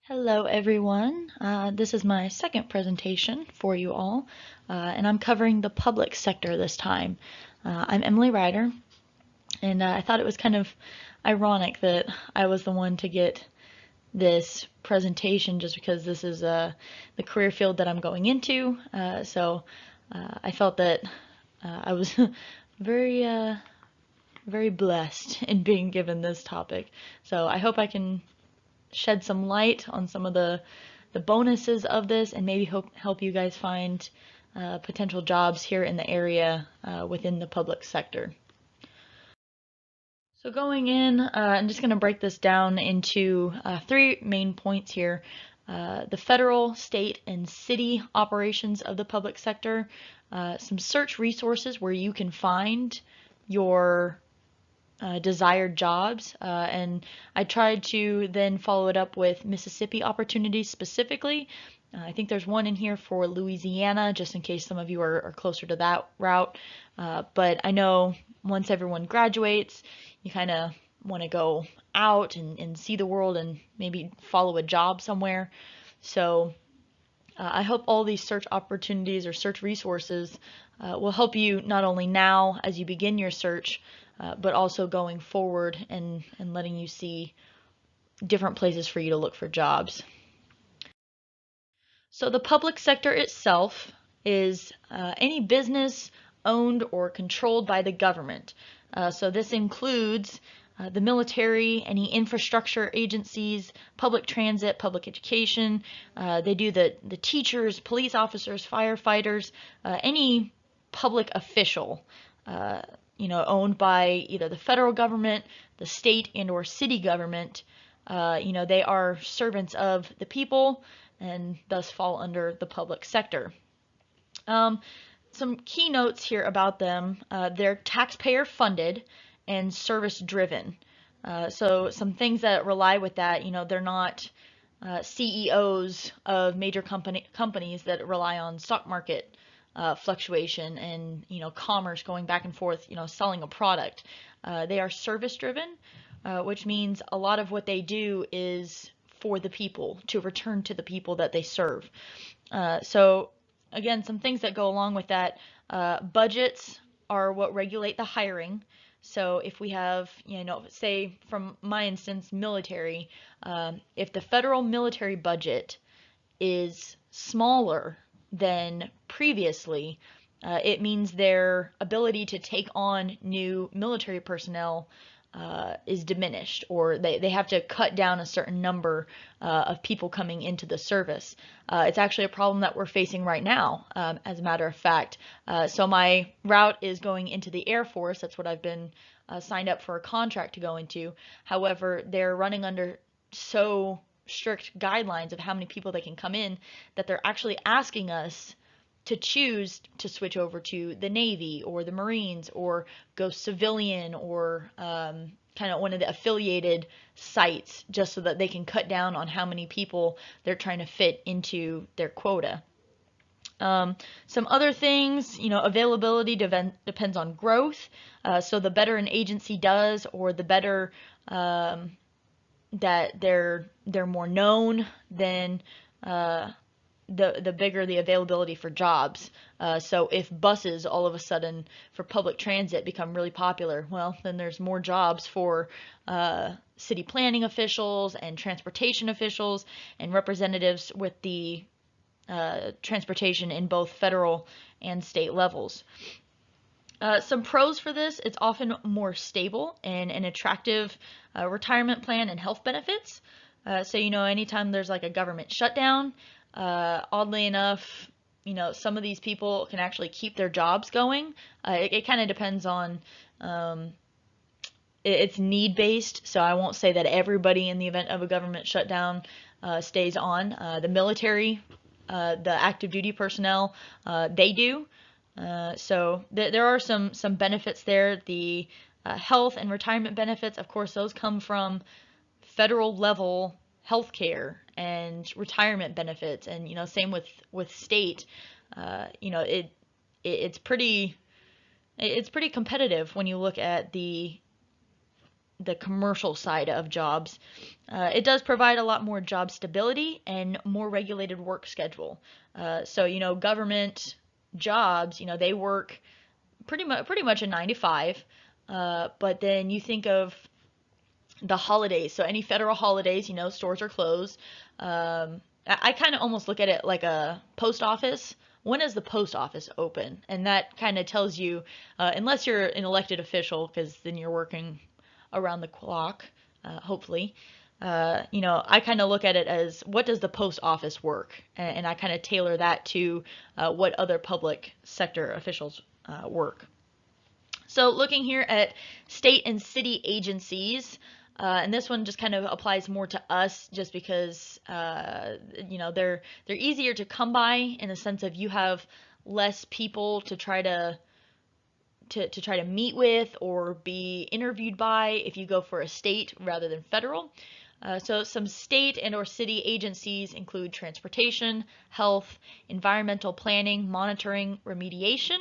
Hello everyone. This is my second presentation for you all, and I'm covering the public sector this time. I'm Emily Ryder, and I thought it was kind of ironic that I was the one to get this presentation just because this is the career field that I'm going into. I felt that I was very blessed in being given this topic. So I hope I can shed some light on some of the bonuses of this and maybe help you guys find potential jobs here in the area within the public sector. So going in, I'm just going to break this down into three main points here. The federal, state, and city operations of the public sector, some search resources where you can find your desired jobs, and I tried to then follow it up with Mississippi opportunities specifically. I think there's one in here for Louisiana, just in case some of you are closer to that route. But I know once everyone graduates, you kind of want to go out and see the world and maybe follow a job somewhere. So I hope all these search opportunities or search resources will help you not only now as you begin your search, but also going forward and letting you see different places for you to look for jobs. So the public sector itself is any business owned or controlled by the government. So this includes the military, any infrastructure agencies, public transit, public education. They do the teachers, police officers, firefighters, any public official, owned by either the federal government, the state and or city government. They are servants of the people and thus fall under the public sector. Some key notes here about them. They're taxpayer funded and service driven. So some things that rely with that, they're not CEOs of major companies that rely on stock market fluctuation and commerce going back and forth, selling a product. They are service driven, which means a lot of what they do is for the people, to return to the people that they serve. So again, some things that go along with that. Budgets are what regulate the hiring. So if we have, say from my instance, military, if the federal military budget is smaller than previously, it means their ability to take on new military personnel is diminished, or they have to cut down a certain number of people coming into the service. It's actually a problem that we're facing right now, as a matter of fact. So my route is going into the Air Force. That's what I've been signed up for a contract to go into. However, they're running under so strict guidelines of how many people they can come in that they're actually asking us to choose to switch over to the Navy or the Marines or go civilian or kind of one of the affiliated sites, just so that they can cut down on how many people they're trying to fit into their quota. Some other things, availability depends on growth. So the better an agency does, or the better that they're more known, then the bigger the availability for jobs. So if buses all of a sudden for public transit become really popular, well, then there's more jobs for city planning officials and transportation officials and representatives with the transportation in both federal and state levels. Some pros for this: it's often more stable and an attractive retirement plan and health benefits. So, anytime there's like a government shutdown, oddly enough, some of these people can actually keep their jobs going. It kind of depends on, it's need based, so I won't say that everybody in the event of a government shutdown stays on. The military, the active duty personnel, they do. So there are some benefits there. The health and retirement benefits, of course, those come from federal level health care and retirement benefits, and same with state. It's pretty competitive when you look at the the commercial side of jobs. It does provide a lot more job stability and more regulated work schedule. So government jobs, they work pretty much a 9 to 5. But then you think of the holidays. So any federal holidays, stores are closed. I kind of almost look at it like a post office. When is the post office open? And that kind of tells you, unless you're an elected official, because then you're working around the clock, hopefully. I kind of look at it as, what does the post office work? And I kind of tailor that to what other public sector officials work. So looking here at state and city agencies, and this one just kind of applies more to us just because, they're easier to come by in the sense of you have less people to try to meet with or be interviewed by if you go for a state rather than federal. So some state and or city agencies include transportation, health, environmental planning, monitoring, remediation,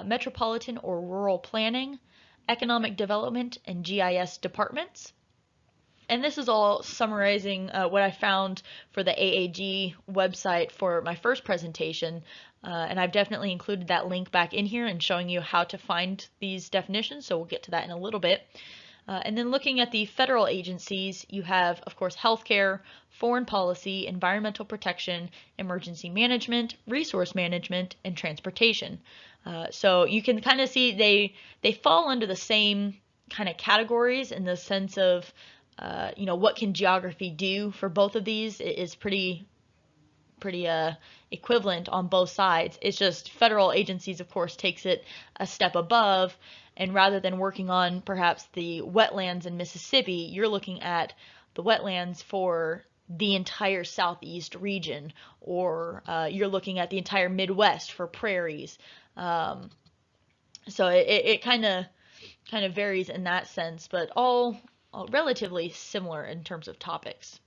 metropolitan or rural planning, economic development, and GIS departments. And this is all summarizing what I found for the AAG website for my first presentation. And I've definitely included that link back in here and showing you how to find these definitions. So we'll get to that in a little bit. And then looking at the federal agencies, you have, of course, healthcare, foreign policy, environmental protection, emergency management, resource management, and transportation. So you can kind of see they fall under the same kind of categories in the sense of, what can geography do for both of these is pretty equivalent on both sides. It's just federal agencies, of course, takes it a step above, and rather than working on perhaps the wetlands in Mississippi, you're looking at the wetlands for the entire southeast region, or you're looking at the entire Midwest for prairies. So it kind of varies in that sense, but all relatively similar in terms of topics.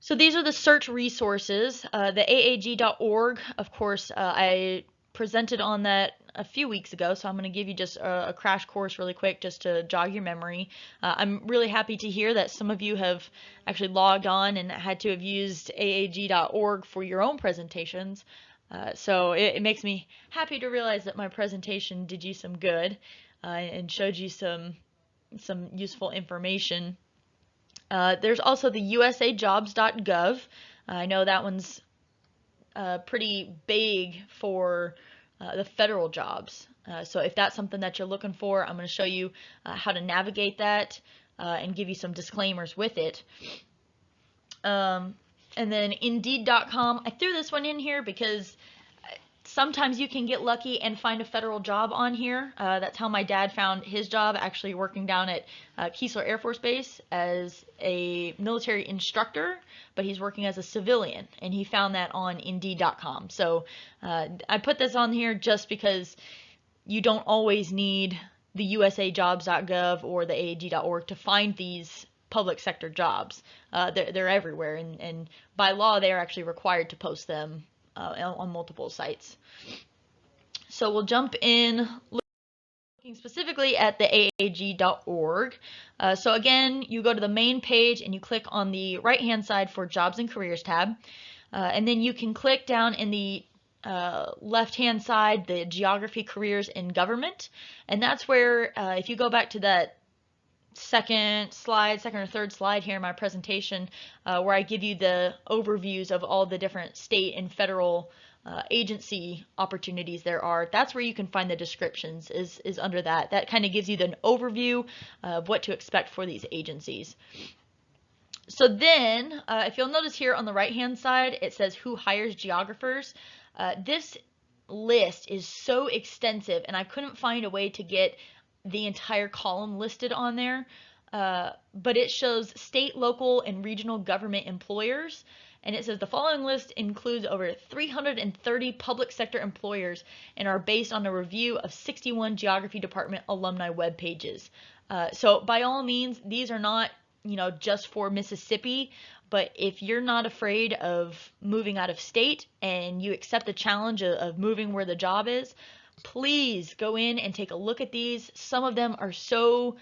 So these are the search resources. The AAG.org, of course, I presented on that a few weeks ago, so I'm going to give you just a crash course really quick just to jog your memory. I'm really happy to hear that some of you have actually logged on and had to have used AAG.org for your own presentations. So it makes me happy to realize that my presentation did you some good and showed you some useful information. There's also the usajobs.gov. I know that one's pretty big for the federal jobs. So if that's something that you're looking for, I'm going to show you how to navigate that and give you some disclaimers with it. And then Indeed.com. I threw this one in here because sometimes you can get lucky and find a federal job on here. That's how my dad found his job, actually working down at Keesler Air Force Base as a military instructor, but he's working as a civilian, and he found that on Indeed.com. So I put this on here just because you don't always need the usajobs.gov or the AAG.org to find these public sector jobs. They're everywhere, and by law they are actually required to post them on multiple sites. So we'll jump in looking specifically at the AAG.org. So again, you go to the main page and you click on the right hand side for Jobs and Careers tab, and then you can click down in the left hand side the Geography, Careers, and Government, and that's where if you go back to that second or third slide here in my presentation, where I give you the overviews of all the different state and federal agency opportunities there are. That's where you can find the descriptions, is under that. That kind of gives you the overview of what to expect for these agencies. So then, if you'll notice here on the right hand side, it says who hires geographers. This list is so extensive, and I couldn't find a way to get the entire column listed on there, but it shows state, local, and regional government employers, and it says the following list includes over 330 public sector employers and are based on a review of 61 Geography Department alumni web pages. So by all means, these are not just for Mississippi, but if you're not afraid of moving out of state and you accept the challenge of moving where the job is, please go in and take a look at these. Some of them are so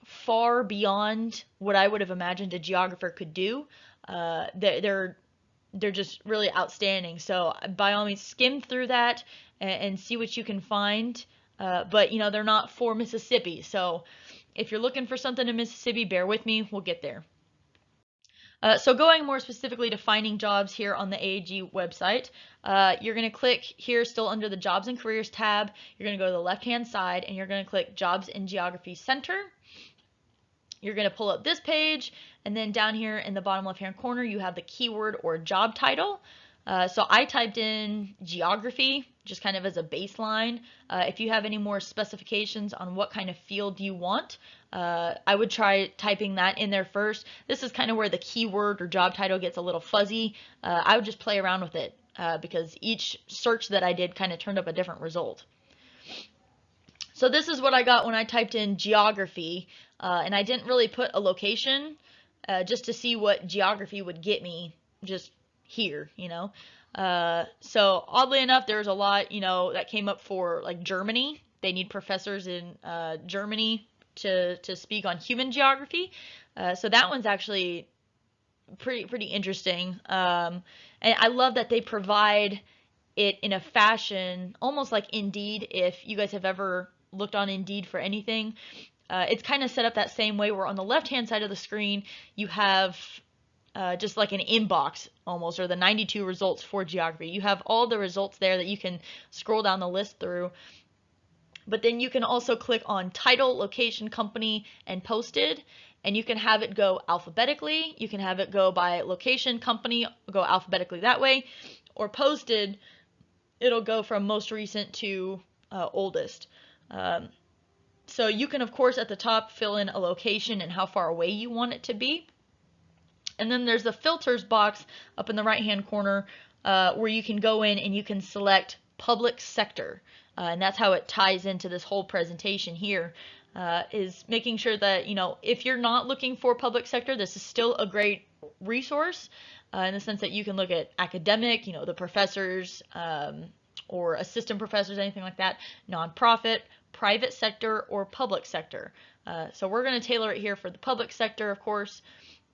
far beyond what I would have imagined a geographer could do. They're just really outstanding. So by all means, skim through that and see what you can find. But you know, they're not for Mississippi. So if you're looking for something in Mississippi, bear with me. We'll get there. So going more specifically to finding jobs here on the AAG website, you're going to click here still under the Jobs and Careers tab. You're going to go to the left-hand side and you're going to click Jobs in Geography Center. You're going to pull up this page, and then down here in the bottom left-hand corner, you have the keyword or job title. So I typed in geography, just kind of as a baseline. If you have any more specifications on what kind of field you want, I would try typing that in there first. This is kind of where the keyword or job title gets a little fuzzy. I would just play around with it because each search that I did kind of turned up a different result. So this is what I got when I typed in geography, and I didn't really put a location just to see what geography would get me just here, you know. So oddly enough, there's a lot, you know, that came up for like Germany. They need professors in Germany to speak on human geography. So that one's actually pretty interesting. And I love that they provide it in a fashion almost like Indeed. If you guys have ever looked on Indeed for anything, it's kind of set up that same way where on the left hand side of the screen you have just like an inbox almost, or the 92 results for geography. You have all the results there that you can scroll down the list through. But then you can also click on title, location, company, and posted, and you can have it go alphabetically. You can have it go by location, company, go alphabetically that way, or posted, it'll go from most recent to oldest. So you can, of course, at the top fill in a location and how far away you want it to be. And then there's the filters box up in the right-hand corner where you can go in and you can select public sector. And that's how it ties into this whole presentation here, is making sure that, you know, if you're not looking for public sector, this is still a great resource in the sense that you can look at academic, you know, the professors or assistant professors, anything like that, nonprofit, private sector, or public sector. So we're going to tailor it here for the public sector, of course.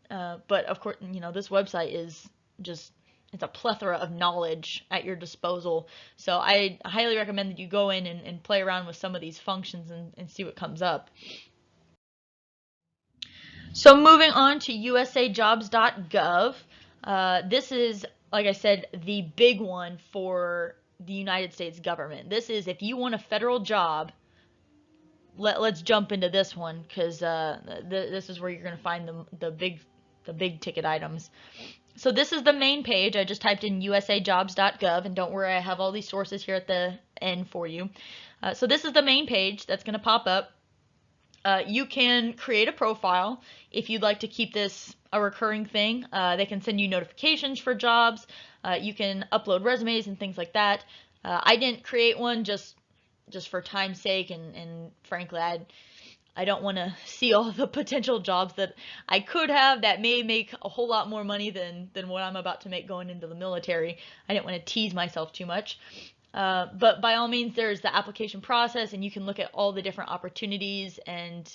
But of course, you know, this website is just, it's a plethora of knowledge at your disposal. So I highly recommend that you go in and play around with some of these functions and see what comes up. So moving on to usajobs.gov. This is, like I said, the big one for the United States government. This is if you want a federal job. Let's jump into this one because this is where you're going to find the big ticket items. So this is the main page. I just typed in usajobs.gov, and don't worry, I have all these sources here at the end for you. So this is the main page that's going to pop up. You can create a profile if you'd like to keep this a recurring thing. They can send you notifications for jobs. You can upload resumes and things like that. I didn't create one just for time's sake, and frankly, I don't want to see all the potential jobs that I could have that may make a whole lot more money than what I'm about to make going into the military. I didn't want to tease myself too much. But by all means, there's the application process, and you can look at all the different opportunities and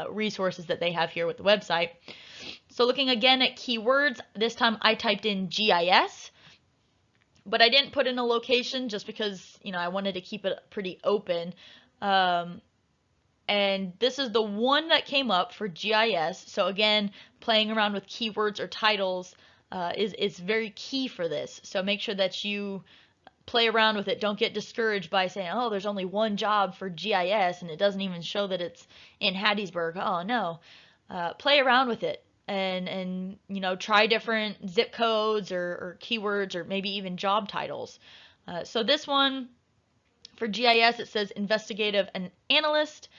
resources that they have here with the website. So looking again at keywords, this time I typed in GIS, but I didn't put in a location just because, you know, I wanted to keep it pretty open. And this is the one that came up for GIS. So again, playing around with keywords or titles is very key for this. So make sure that you play around with it. Don't get discouraged by saying, oh, there's only one job for GIS and it doesn't even show that it's in Hattiesburg. Oh, no. Play around with it and you know, try different zip codes or keywords or maybe even job titles. So this one, for GIS, it says investigative analyst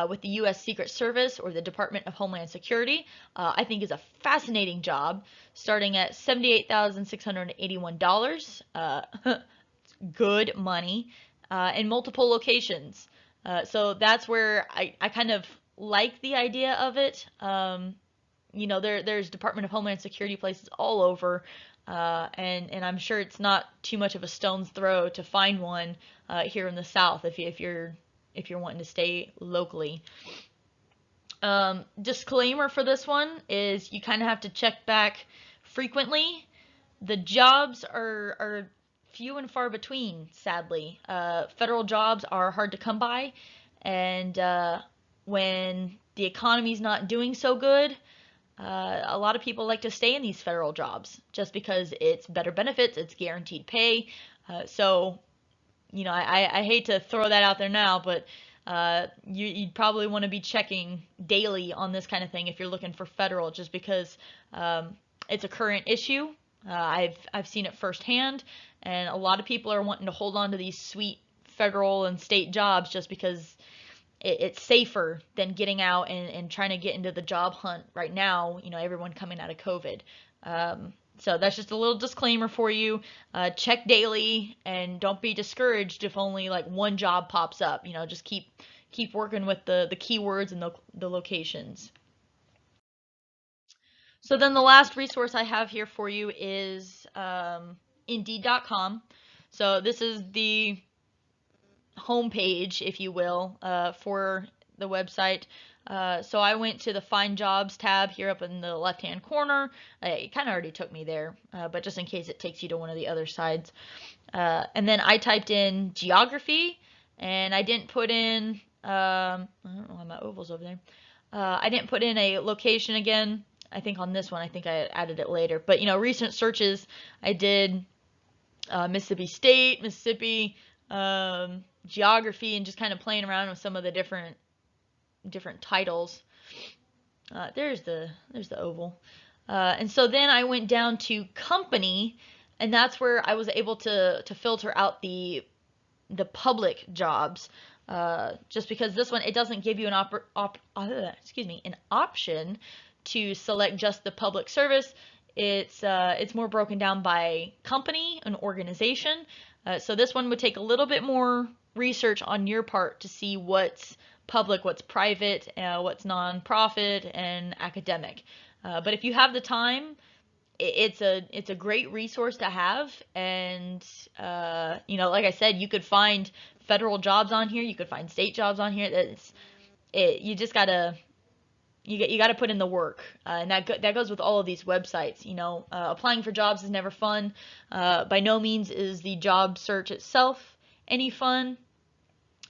with the U.S. Secret Service or the Department of Homeland Security. I think is a fascinating job, starting at $78,681. Good money, in multiple locations. So that's where I kind of like the idea of it. you know, there's Department of Homeland Security places all over, and I'm sure it's not too much of a stone's throw to find one here in the South if you're wanting to stay locally. Disclaimer for this one is you kind of have to check back frequently. The jobs are few and far between, sadly. Federal jobs are hard to come by, and when the economy's not doing so good, a lot of people like to stay in these federal jobs just because it's better benefits, it's guaranteed pay. So, you know, I hate to throw that out there now, but you'd probably want to be checking daily on this kind of thing if you're looking for federal, just because it's a current issue. I've seen it firsthand, and a lot of people are wanting to hold on to these sweet federal and state jobs just because it's safer than getting out and trying to get into the job hunt right now, you know, everyone coming out of COVID. So that's just a little disclaimer for you. Check daily and don't be discouraged if only like one job pops up. You know, just keep working with the keywords and the locations. So then the last resource I have here for you is Indeed.com. So this is the homepage, if you will, for the website. So I went to the Find Jobs tab here up in the left-hand corner. It kind of already took me there, but just in case it takes you to one of the other sides. And then I typed in geography, and I didn't put in, I don't know why my oval's over there. I didn't put in a location again. I think on this one, I think I added it later. But, you know, recent searches, I did Mississippi State, Mississippi, geography, and just kind of playing around with some of the different titles. There's the oval. And so then I went down to company, and that's where I was able to filter out the public jobs. Just because this one, it doesn't give you an an option to select just the public service. It's more broken down by company and organization. So this one would take a little bit more research on your part to see what's public, what's private, what's nonprofit, and academic. But if you have the time, it's a great resource to have. And you know, like I said, you could find federal jobs on here, you could find state jobs on here. You just gotta put in the work, and that goes with all of these websites. You know, applying for jobs is never fun. By no means is the job search itself any fun.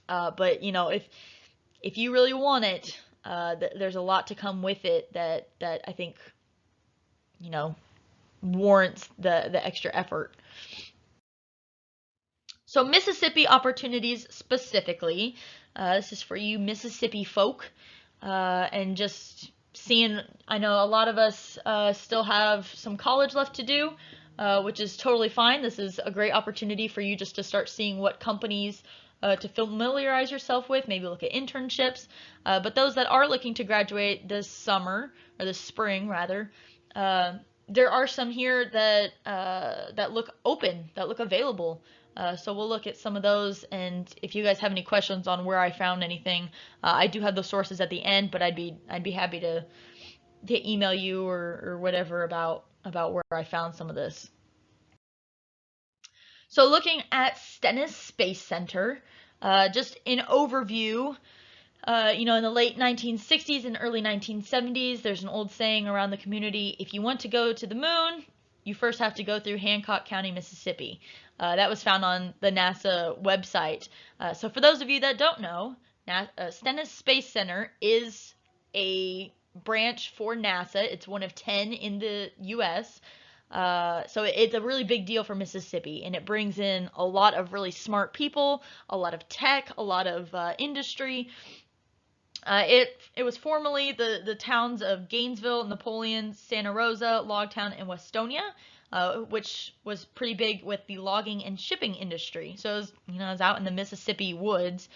But you know, if you really want it, there's a lot to come with it that I think, you know, warrants the extra effort. So Mississippi opportunities specifically, this is for you Mississippi folk. And just seeing, I know a lot of us still have some college left to do, which is totally fine. This is a great opportunity for you just to start seeing what companies to familiarize yourself with, maybe look at internships. But those that are looking to graduate this summer, or this spring rather, there are some here that look open, that look available. So we'll look at some of those, and if you guys have any questions on where I found anything, I do have those sources at the end, but I'd be happy to email you or whatever about where I found some of this. So looking at Stennis Space Center, just in overview, you know, in the late 1960s and early 1970s, there's an old saying around the community: if you want to go to the moon, you first have to go through Hancock County, Mississippi. That was found on the NASA website. So for those of you that don't know, Stennis Space Center is a branch for NASA. It's one of 10 in the U.S. So it's a really big deal for Mississippi, and it brings in a lot of really smart people, a lot of tech, a lot of industry. It was formerly the towns of Gainesville, Napoleon, Santa Rosa, Logtown, and Westonia, which was pretty big with the logging and shipping industry. So it was, you know, it was out in the Mississippi woods.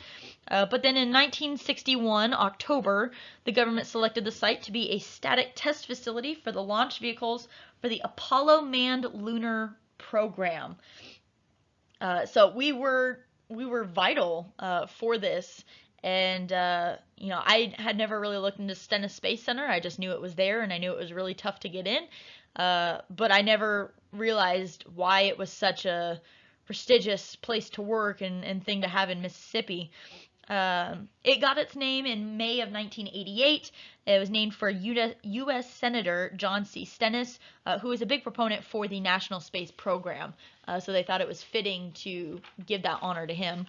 But then in 1961, October, the government selected the site to be a static test facility for the launch vehicles for the Apollo manned lunar program. So we were vital for this. And I had never really looked into Stennis Space Center. I just knew it was there, and I knew it was really tough to get in. But I never realized why it was such a prestigious place to work and thing to have in Mississippi. It got its name in May of 1988. It was named for U.S. Senator John C. Stennis, who was a big proponent for the National Space Program. So they thought it was fitting to give that honor to him.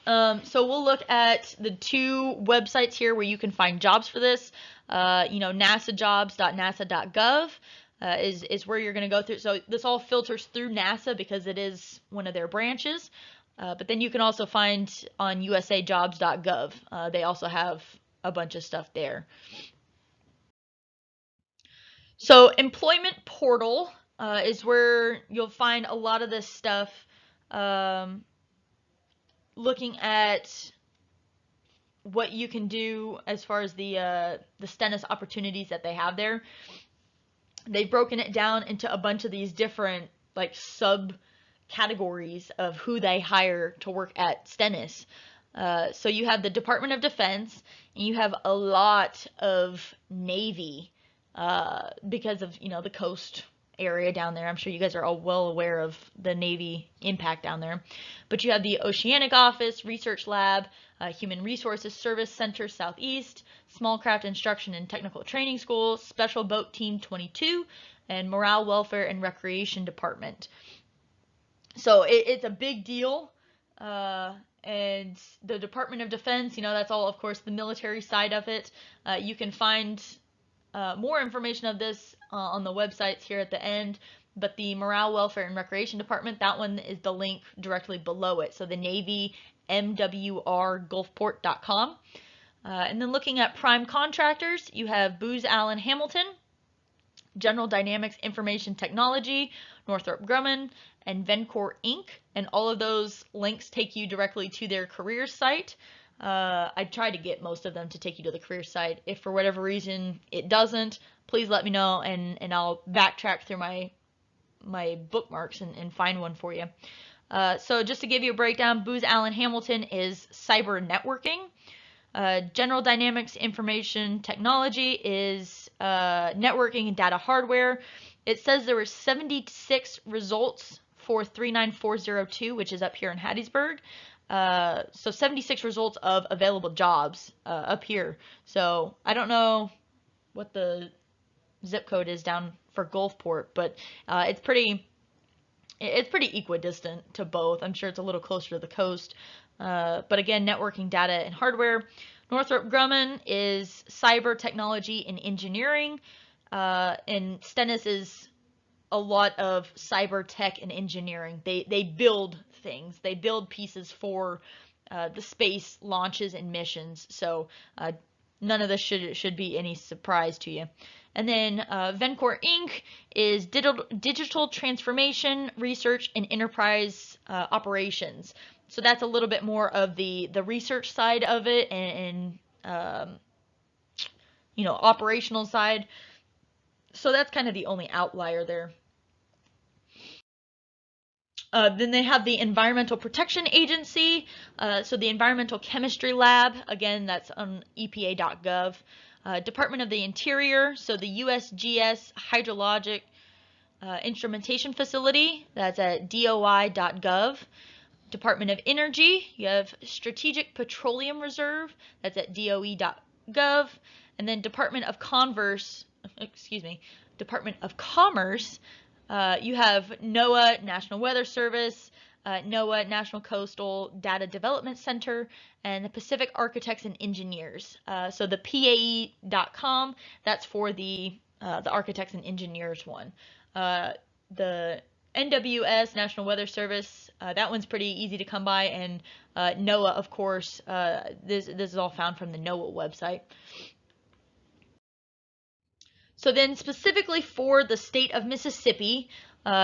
So we'll look at the two websites here where you can find jobs for this. NASAjobs.nasa.gov is where you're going to go through. So this all filters through NASA because it is one of their branches. But then you can also find on usajobs.gov. They also have a bunch of stuff there. So employment portal is where you'll find a lot of this stuff. Looking at what you can do as far as the Stennis opportunities that they have there. They've broken it down into a bunch of these different like subcategories of who they hire to work at Stennis. So you have the Department of Defense, and you have a lot of Navy because of the coast area down there. I'm sure you guys are all well aware of the Navy impact down there. But you have the Oceanic Office, Research Lab, Human Resources Service Center Southeast, Small Craft Instruction and Technical Training School, Special Boat Team 22, and Morale, Welfare, and Recreation Department. So it's a big deal. And the Department of Defense, that's all, of course, the military side of it. You can find more information of this on the websites here at the end, but the Morale, Welfare, and Recreation Department, that one is the link directly below it. So the Navy, MWRGulfport.com. And then looking at prime contractors, you have Booz Allen Hamilton, General Dynamics Information Technology, Northrop Grumman, and Vencor Inc. And all of those links take you directly to their careers site. I try to get most of them to take you to the career site. If for whatever reason it doesn't, please let me know, and I'll backtrack through my bookmarks and find one for you. So just to give you a breakdown, Booz Allen Hamilton is cyber networking. General Dynamics Information Technology is networking and data hardware. It says there were 76 results for 39402, which is up here in Hattiesburg. So 76 results of available jobs up here. So I don't know what the zip code is down for Gulfport, but it's pretty equidistant to both. I'm sure it's a little closer to the coast. But again, networking, data, and hardware. Northrop Grumman is cyber technology and engineering. And Stennis is a lot of cyber tech and engineering. They build things. They build pieces for the space launches and missions. So none of this should be any surprise to you. And then Vencor Inc. is digital transformation, research, and enterprise operations. So that's a little bit more of the research side of it and operational side. So that's kind of the only outlier there. Then they have the Environmental Protection Agency. So the Environmental Chemistry Lab, again, that's on EPA.gov. Department of the Interior, so the USGS Hydrologic Instrumentation Facility, that's at DOI.gov. Department of Energy, you have Strategic Petroleum Reserve, that's at DOE.gov. And then Department of Commerce, you have NOAA, National Weather Service, NOAA, National Coastal Data Development Center, and the Pacific Architects and Engineers. So the PAE.com, that's for the Architects and Engineers one. The NWS, National Weather Service, that one's pretty easy to come by, and NOAA, of course, this is all found from the NOAA website. So then specifically for the state of Mississippi,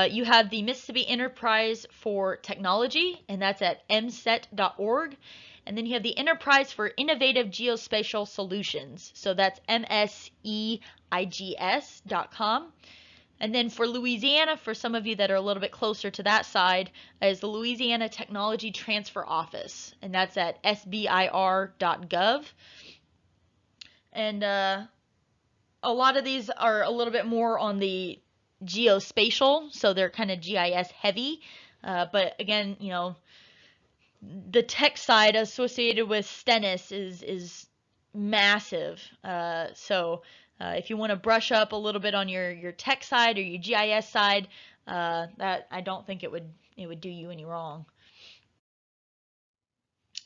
you have the Mississippi Enterprise for Technology, and that's at mset.org. And then you have the Enterprise for Innovative Geospatial Solutions. So that's mseigs.com. And then for Louisiana, for some of you that are a little bit closer to that side, is the Louisiana Technology Transfer Office, and that's at sbir.gov. And a lot of these are a little bit more on the geospatial, so they're kind of GIS heavy. But again, you know, the tech side associated with Stennis is massive. So if you want to brush up a little bit on your tech side or your GIS side, that I don't think it would do you any wrong.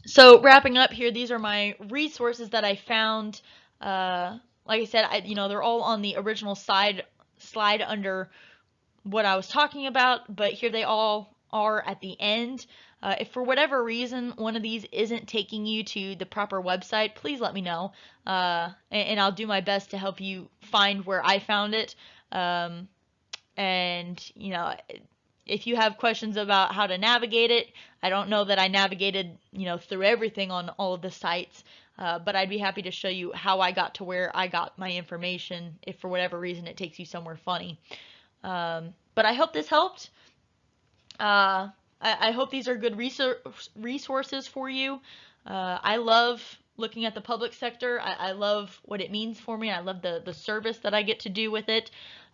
So wrapping up here, these are my resources that I found. Like I said, they're all on the original slide under what I was talking about, but here they all are at the end. If for whatever reason one of these isn't taking you to the proper website, please let me know, and I'll do my best to help you find where I found it. And if you have questions about how to navigate it, I don't know that I navigated through everything on all of the sites, but I'd be happy to show you how I got to where I got my information if for whatever reason it takes you somewhere funny. But I hope this helped. I hope these are good resources for you. I love looking at the public sector. I love what it means for me. I love the service that I get to do with it.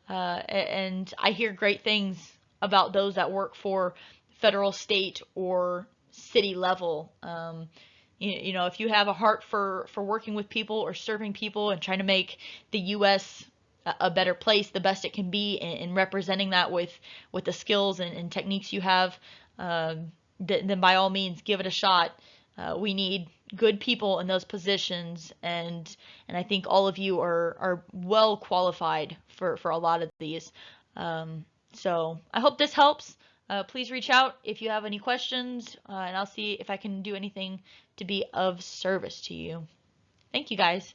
And I hear great things about those that work for federal, state, or city level. If you have a heart for working with people or serving people and trying to make the U.S. a better place, the best it can be, and representing that with the skills and techniques you have, then by all means give it a shot. We need good people in those positions, and I think all of you are well qualified for a lot of these. So I hope this helps. Please reach out if you have any questions, and I'll see if I can do anything to be of service to you. Thank you, guys.